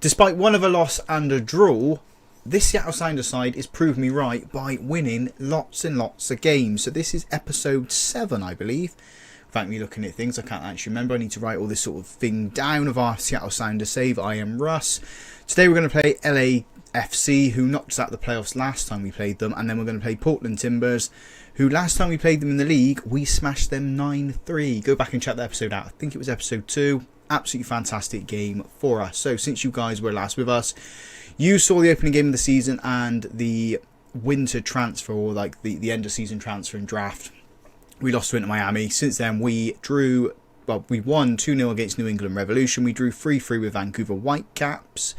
Despite one of a loss and a draw, this Seattle Sounders side is proved me right by winning lots and lots of games. So this is episode 7, I believe. Without me looking at things, I can't actually remember. I need to write all this sort of thing down of our Seattle Sounders save. I am Russ. Today we're going to play LAFC, who knocked us out of the playoffs last time we played them. And then we're going to play Portland Timbers, who last time we played them in the league, we smashed them 9-3. Go back and check that episode out. I think it was episode 2. Absolutely fantastic game for us. So since you guys were last with us, you saw the opening game of the season and the winter transfer, or like the end of season transfer and draft. We lost to Inter Miami. Since then we drew, well, we won 2-0 against New England Revolution. We drew 3-3 with Vancouver Whitecaps.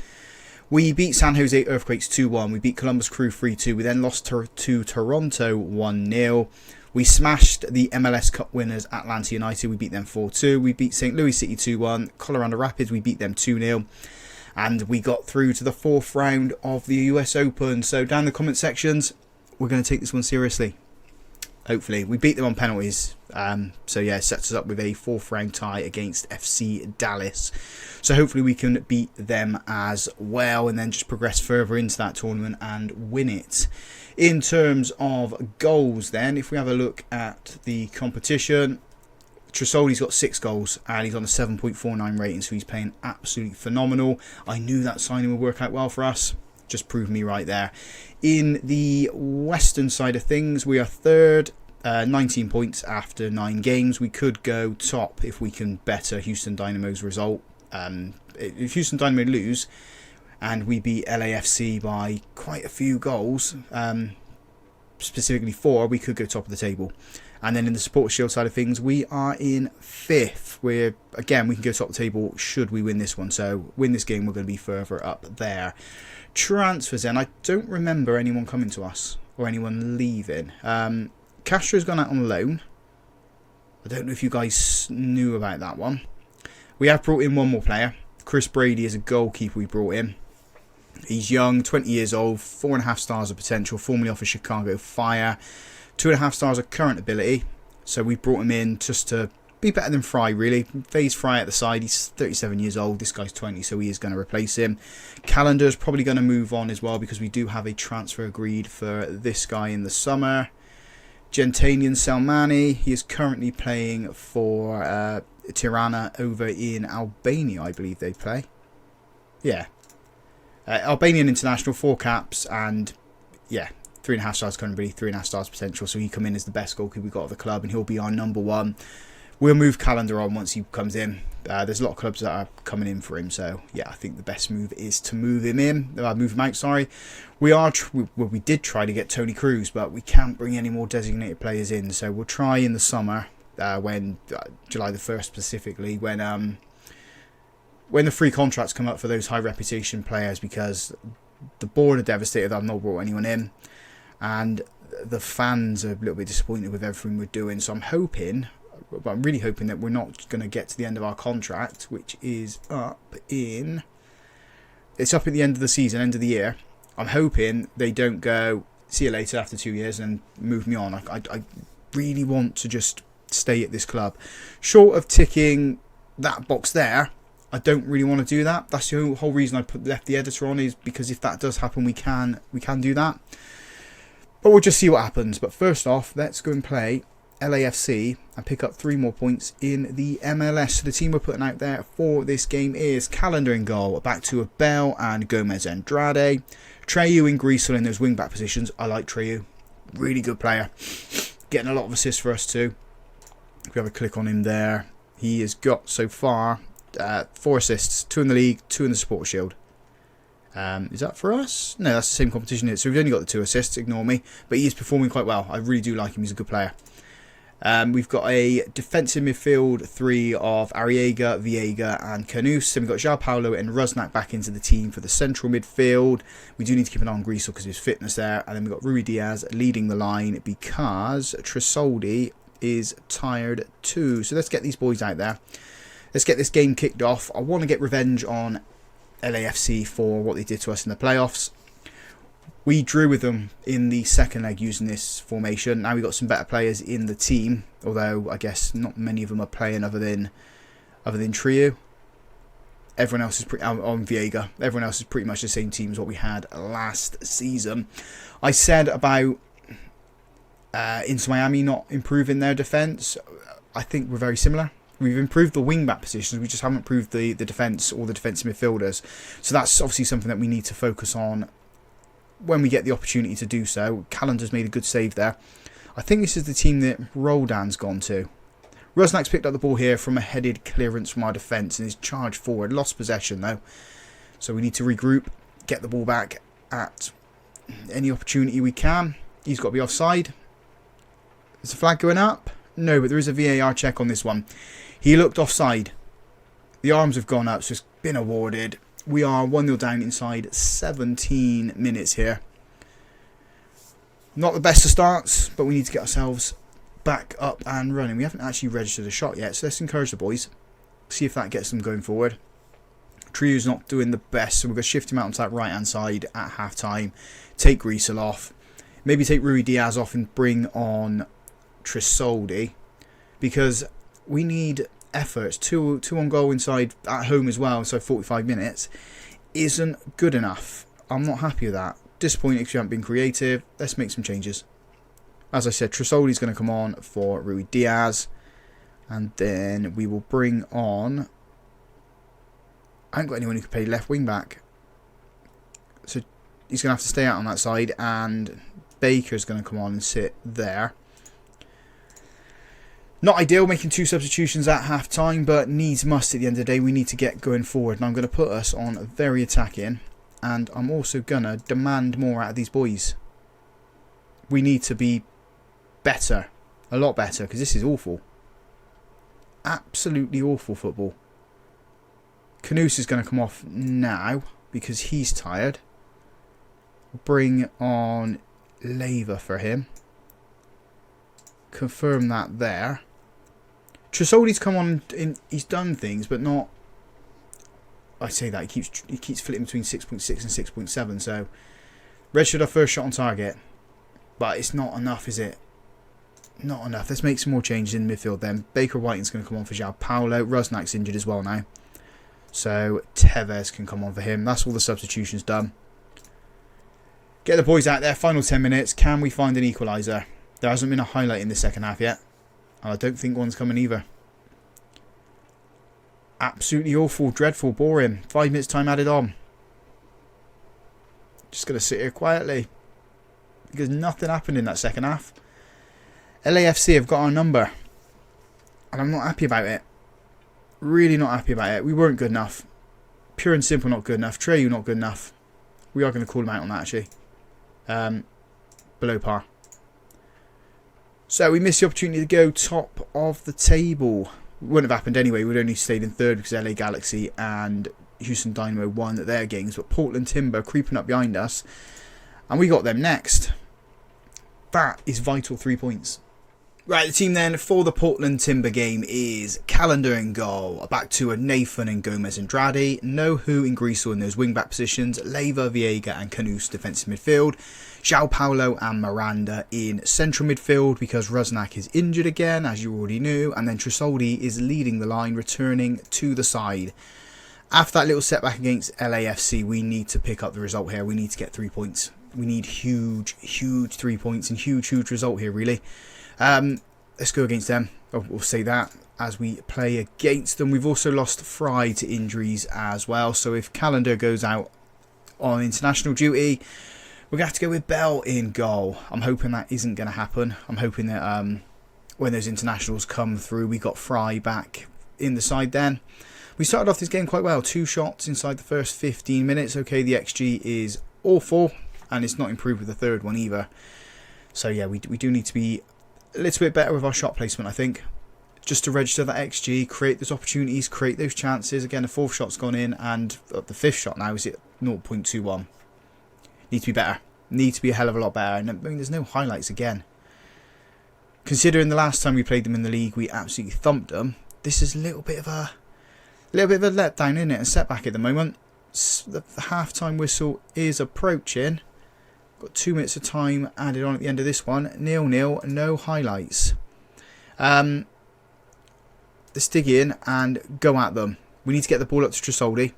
We beat San Jose Earthquakes 2-1. We beat Columbus Crew 3-2. We then lost to Toronto 1-0. We smashed the MLS Cup winners Atlanta United. We beat them 4-2. We beat St. Louis City 2-1. Colorado Rapids, we beat them 2-0. And we got through to the 4th round of the US Open. So down in the comment sections, we're going to take this one seriously. Hopefully. We beat them on penalties. So yeah, it sets us up with a 4th round tie against FC Dallas. So hopefully we can beat them as well and then just progress further into that tournament and win it. In terms of goals then, if we have a look at the competition, Tresoldi's got 6 goals and he's on a 7.49 rating, so he's playing absolutely phenomenal. I knew that signing would work out well for us. Just proved me right there. In the western side of things, we are 3rd, 19 points after 9 games. We could go top if we can better Houston Dynamo's result. If Houston Dynamo lose and we beat LAFC by quite a few goals, specifically 4, we could go top of the table. And then in the Support Shield side of things, we are in 5th. We're, again, we can go top of the table should we win this one. So win this game, we're going to be further up there. Transfers then, I don't remember anyone coming to us or anyone leaving. Castro's gone out on loan. I don't know if you guys knew about that one. We have brought in one more player. Chris Brady is a goalkeeper we brought in. He's young, 20 years old, 4.5 stars of potential, formerly off of Chicago Fire. 2.5 stars of current ability. So we brought him in just to be better than Fry, really. Phase Fry at the side. He's 37 years old. This guy's 20, so he is going to replace him. Calendar's probably going to move on as well because we do have a transfer agreed for this guy in the summer. Gentanian Salmani. He is currently playing for Tirana over in Albania, I believe they play. Yeah. Albanian international, 4 caps, and yeah, 3.5 stars current ability, 3.5 stars potential. So he come in as the best goalkeeper we've got of the club, and he'll be our number 1. We'll move Calendar on once he comes in. There's a lot of clubs that are coming in for him, so yeah, I think the best move is to move him in. Move him out. Sorry, we did try to get Tony Cruz, but we can't bring any more designated players in. So we'll try in the summer, when July the 1st specifically, when the free contracts come up for those high reputation players, because the board are devastated that I've not brought anyone in, and the fans are a little bit disappointed with everything we're doing. So I'm really hoping that we're not going to get to the end of our contract, which is it's up at the end of the season, end of the year. I'm hoping they don't go, see you later after 2 years and move me on. I really want to just stay at this club. Short of ticking that box there, I don't really want to do that. That's the whole reason I left the editor on, is because if that does happen, we can do that. But we'll just see what happens. But first off, let's go and play LAFC and pick up 3 more points in the MLS. So the team we're putting out there for this game is Calendar in goal, back to Bell and Gomez Andrade. Treyu and Greasel in those wing-back positions. I like Treyu. Really good player. Getting a lot of assists for us too. If we have a click on him there, he has got so far 4 assists, 2 in the league, 2 in the Support Shield. Is that for us? No, that's the same competition. So we've only got the 2 assists, ignore me. But he is performing quite well. I really do like him. He's a good player. We've got a defensive midfield 3 of Arriaga, Viega and Canus. Then we've got João Paulo and Rusnak back into the team for the central midfield. We do need to keep an eye on Greasel because of his fitness there. And then we've got Rui Diaz leading the line because Tresoldi is tired too. So let's get these boys out there. Let's get this game kicked off. I want to get revenge on LAFC for what they did to us in the playoffs. We drew with them in the second leg using this formation. Now we've got some better players in the team, although I guess not many of them are playing other than Trio. Everyone else is pretty on Viega. Everyone else is pretty much the same team as what we had last season. I said about Inter Miami not improving their defense. I think we're very similar. We've improved the wing-back positions. We just haven't improved the defense or the defensive midfielders. So that's obviously something that we need to focus on when we get the opportunity to do so. Calendar's made a good save there. I think this is the team that Roldan's gone to. Rusnak's picked up the ball here from a headed clearance from our defence and is charged forward. Lost possession though. So we need to regroup, get the ball back at any opportunity we can. He's got to be offside. Is the flag going up? No, but there is a VAR check on this one. He looked offside. The arms have gone up, so it's been awarded. We are 1-0 down inside 17 minutes here. Not the best of starts, but we need to get ourselves back up and running. We haven't actually registered a shot yet, so let's encourage the boys. See if that gets them going forward. Trio's not doing the best, so we're going to shift him out onto that right-hand side at half-time. Take Riesel off. Maybe take Rui Diaz off and bring on Trisoldi, because we need efforts. Two on goal inside at home as well, so 45 minutes isn't good enough. I'm not happy with that. Disappointed because you haven't been creative. Let's make some changes. As I said, Trisoldi's going to come on for Rui Diaz, and then we will bring on... I haven't got anyone who can play left wing back, so he's going to have to stay out on that side, and Baker's going to come on and sit there. Not ideal making two substitutions at half time, but needs must at the end of the day. We need to get going forward, and I'm going to put us on very attacking, and I'm also going to demand more out of these boys. We need to be better, a lot better, because this is awful. Absolutely awful football. Canus is going to come off now because he's tired. Bring on Leva for him. Confirm that there. Trisoldi's come on, he's done things, but not... I say that, he keeps flitting between 6.6 and 6.7, so... Registered our first shot on target. But it's not enough, is it? Not enough. Let's make some more changes in midfield then. Baker Whiting's going to come on for João Paulo. Rusnak's injured as well now. So Tevez can come on for him. That's all the substitutions done. Get the boys out there. Final 10 minutes. Can we find an equaliser? There hasn't been a highlight in the second half yet. And I don't think one's coming either. Absolutely awful, dreadful, boring. 5 minutes time added on. Just going to sit here quietly, because nothing happened in that second half. LAFC have got our number, and I'm not happy about it. Really not happy about it. We weren't good enough. Pure and simple not good enough. Treyu not good enough. We are going to call him out on that actually. Below par. So we missed the opportunity to go top of the table. It wouldn't have happened anyway. We'd only stayed in third because LA Galaxy and Houston Dynamo won their games. But Portland Timber creeping up behind us. And we got them next. That is vital 3 points. Right, the team then for the Portland Timber game is Calendar in goal. Back to a Nathan and Gomez Andrade. Nohu and Grisel in those wing-back positions. Leva, Viega and Canus defensive midfield. João Paulo and Miranda in central midfield because Rusnak is injured again, as you already knew. And then Trisoldi is leading the line, returning to the side. After that little setback against LAFC, we need to pick up the result here. We need to get 3 points. We need huge 3 points and huge result here, really. Let's go against them. We'll say that as we play against them. We've also lost Fry to injuries as well. So if Calendar goes out on international duty, we're going to have to go with Bell in goal. I'm hoping that isn't going to happen. I'm hoping that when those internationals come through, we got Fry back in the side then. We started off this game quite well. 2 shots inside the first 15 minutes. Okay, the XG is awful. And it's not improved with the third one either. So yeah, we do need to be a little bit better with our shot placement, I think. Just to register that XG, create those opportunities, create those chances. Again, the 4th shot's gone in, and the 5th shot now is at 0.21. Need to be better. Need to be a hell of a lot better. And I mean, there's no highlights again. Considering the last time we played them in the league, we absolutely thumped them. This is a little bit of a letdown, isn't it? A setback at the moment. The half-time whistle is approaching. Got 2 minutes of time added on at the end of this one. 0-0, no highlights. Let's dig in and go at them. We need to get the ball up to Tresoldi.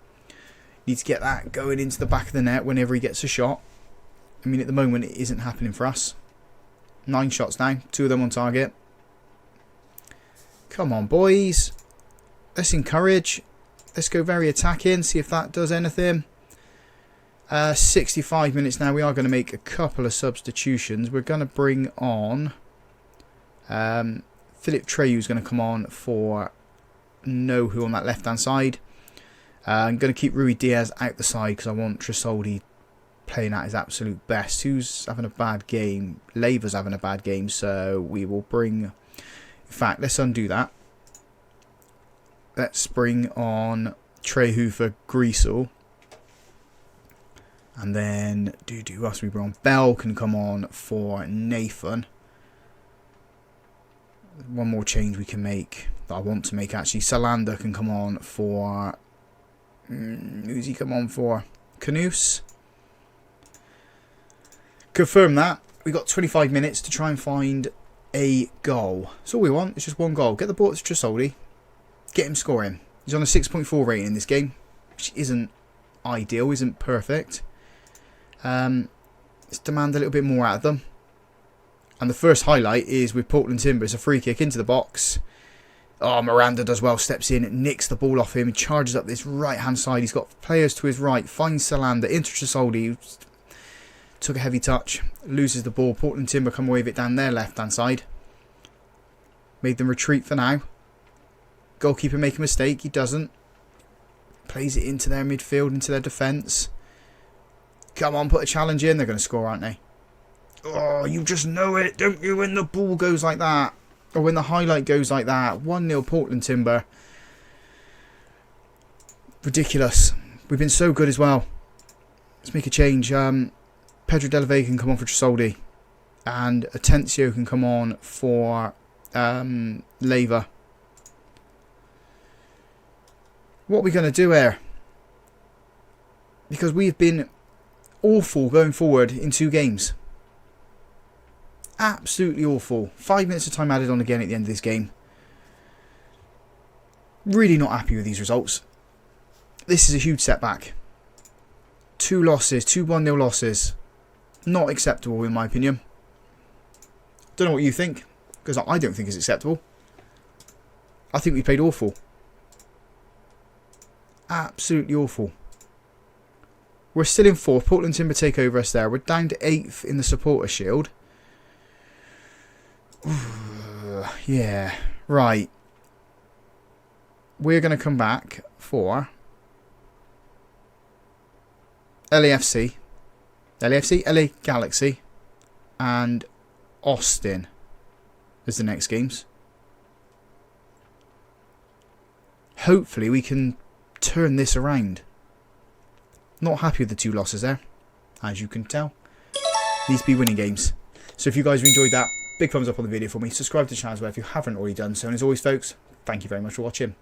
Need to get that going into the back of the net whenever he gets a shot. I mean, at the moment, it isn't happening for us. 9 shots now. 2 of them on target. Come on, boys. Let's encourage. Let's go very attacking. See if that does anything. 65 minutes now. We are going to make a couple of substitutions. We're going to bring on... Philip Treyu is going to come on for no-who on that left-hand side. I'm going to keep Rui Diaz out the side because I want Tresoldi playing at his absolute best. Who's having a bad game? Lever's having a bad game, so we will bring... In fact, let's undo that. Let's bring on Treyu for Greasel. And then, who else we bring on? Bell can come on for Nathan. One more change we can make, that I want to make actually. Salander can come on for... who's he come on for? Canoose. Confirm that. We got 25 minutes to try and find a goal. That's all we want. It's just one goal. Get the ball to Tresoldi. Get him scoring. He's on a 6.4 rating in this game, which isn't ideal, isn't perfect. Let's demand a little bit more out of them. And the first highlight is with Portland Timber. It's a free kick into the box. Oh, Miranda does well, steps in, nicks the ball off him, and charges up this right-hand side. He's got players to his right, finds Salander, into Tresoldi, took a heavy touch, loses the ball. Portland Timber come away with it down their left-hand side. Made them retreat for now. Goalkeeper make a mistake, he doesn't. Plays it into their midfield, into their defence. Come on, put a challenge in. They're going to score, aren't they? Oh, you just know it, don't you, when the ball goes like that. Or when the highlight goes like that. 1-0 Portland Timber. Ridiculous. We've been so good as well. Let's make a change. Pedro Della Vega can come on for Tresoldi. And Atencio can come on for Lever. What are we going to do here? Because we've been awful going forward in 2 games. Absolutely awful. 5 minutes of time added on again at the end of this game. Really not happy with these results. This is a huge setback. 2 losses, 2 1-0 losses. Not acceptable in my opinion. Don't know what you think, because I don't think it's acceptable. I think we played awful. Absolutely awful. We're still in 4th. Portland Timber take over us there. We're down to 8th in the supporter shield. Yeah, right. We're going to come back for LAFC, LA Galaxy, and Austin as the next games. Hopefully we can turn this around. Not happy with the 2 losses there, as you can tell. Needs to be winning games. So if you guys enjoyed that, big thumbs up on the video for me. Subscribe to the channel as well if you haven't already done so. And as always, folks, thank you very much for watching.